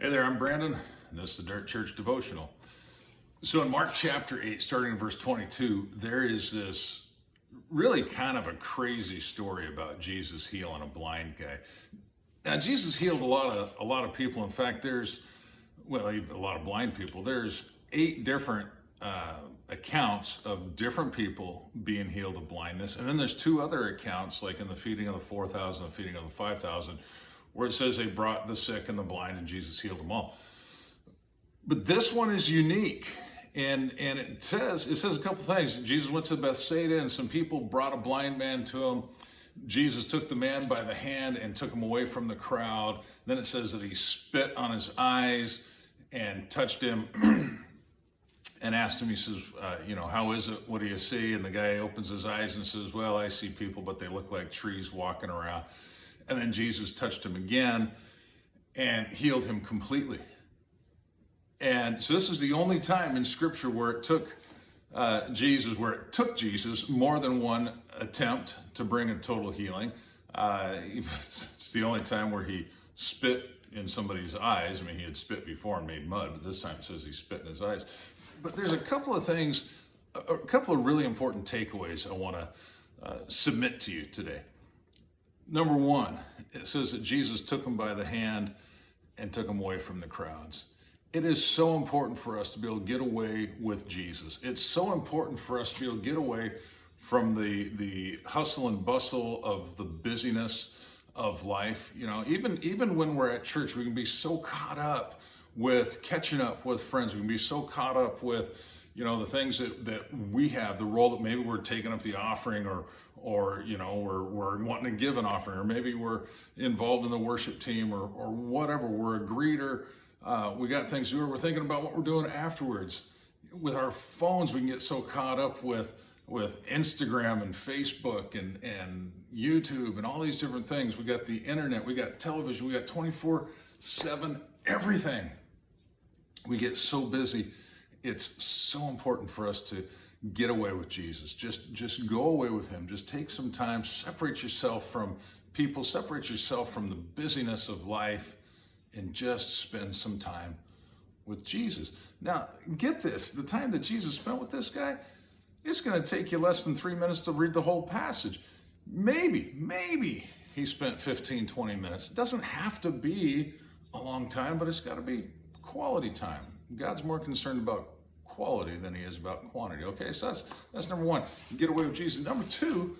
Hey there, I'm Brandon, and this is the Dirt Church Devotional. So in Mark chapter 8, starting in verse 22, there is this really kind of a crazy story about Jesus healing a blind guy. Now, Jesus healed a lot of people. In fact, even a lot of blind people. There's 8 different accounts of different people being healed of blindness. And then there's 2 other accounts, like in the feeding of the 4,000, the feeding of the 5,000, where it says they brought the sick and the blind and Jesus healed them all. But this one is unique. And it says a couple things. Jesus went to Bethsaida and some people brought a blind man to him. Jesus took the man by the hand and took him away from the crowd. Then it says that he spit on his eyes and touched him and asked him, he says, how is it? What do you see? And the guy opens his eyes and says, well, I see people, but they look like trees walking around. And then Jesus touched him again and healed him completely. And so this is the only time in Scripture where it took Jesus more than one attempt to bring a total healing. It's the only time where he spit in somebody's eyes. I mean, he had spit before and made mud, but this time it says he spit in his eyes. But there's a couple of things, a couple of really important takeaways I want to submit to you today. Number 1, it says that Jesus took him by the hand and took him away from the crowds. It is so important for us to be able to get away with Jesus. It's so important for us to be able to get away from the hustle and bustle of the busyness of life. You know, even when we're at church, we can be so caught up with catching up with friends. We can be so caught up with, the things that we have, the role that maybe we're taking up the offering or we're wanting to give an offering, or maybe we're involved in the worship team or whatever. We're a greeter. We got things to do. We're thinking about what we're doing afterwards. With our phones, we can get so caught up with Instagram and Facebook and YouTube and all these different things. We got the internet, we got television, we got 24/7 everything. We get so busy. It's so important for us to get away with Jesus. Just go away with him. Just take some time, separate yourself from people, separate yourself from the busyness of life, and just spend some time with Jesus. Now, get this, the time that Jesus spent with this guy, it's going to take you less than 3 minutes to read the whole passage. Maybe he spent 15, 20 minutes. It doesn't have to be a long time, but it's got to be quality time. God's more concerned about quality than he is about quantity. Okay, so that's number 1. Get away with Jesus. Number 2,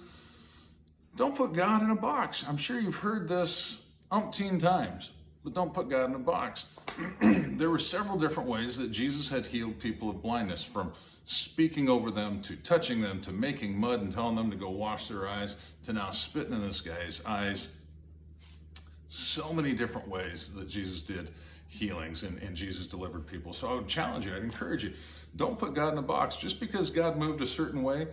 don't put God in a box. I'm sure you've heard this umpteen times, but don't put God in a box. There were several different ways that Jesus had healed people of blindness, from speaking over them, to touching them, to making mud and telling them to go wash their eyes, to now spitting in this guy's eyes. So many different ways that Jesus did healings and Jesus delivered people. So I would challenge you, I'd encourage you, don't put God in a box. Just because God moved a certain way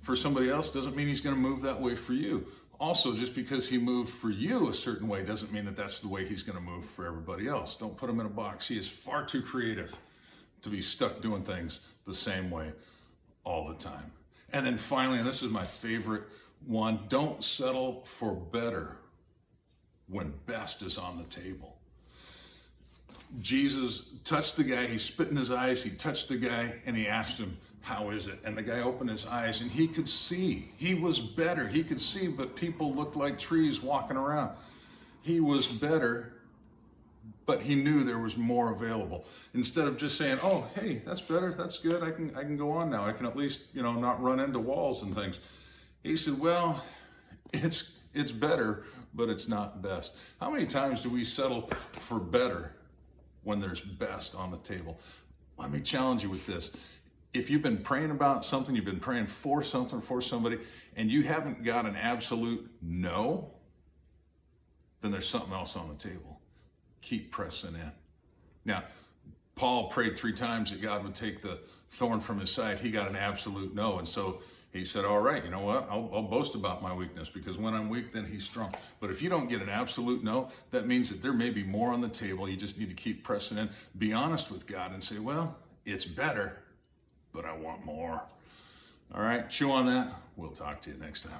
for somebody else doesn't mean he's going to move that way for you. Also, just because he moved for you a certain way doesn't mean that that's the way he's going to move for everybody else. Don't put him in a box. He is far too creative to be stuck doing things the same way all the time. And then finally, and this is my favorite one, don't settle for better when best is on the table. Jesus touched the guy, he spit in his eyes, he touched the guy, and he asked him, how is it? And the guy opened his eyes and he could see. He was better. He could see, but people looked like trees walking around. He was better, but he knew there was more available. Instead of just saying, oh, hey, that's better, that's good, I can go on now. I can at least, not run into walls and things. He said, well, it's better, but it's not best. How many times do we settle for better when there's best on the table? Let me challenge you with this. If you've been praying about something, you've been praying for something, for somebody, and you haven't got an absolute no, then there's something else on the table. Keep pressing in. Now, Paul prayed 3 times that God would take the thorn from his side. He got an absolute no, and so he said, all right, you know what? I'll boast about my weakness, because when I'm weak, then he's strong. But if you don't get an absolute no, that means that there may be more on the table. You just need to keep pressing in. Be honest with God and say, well, it's better, but I want more. All right, chew on that. We'll talk to you next time.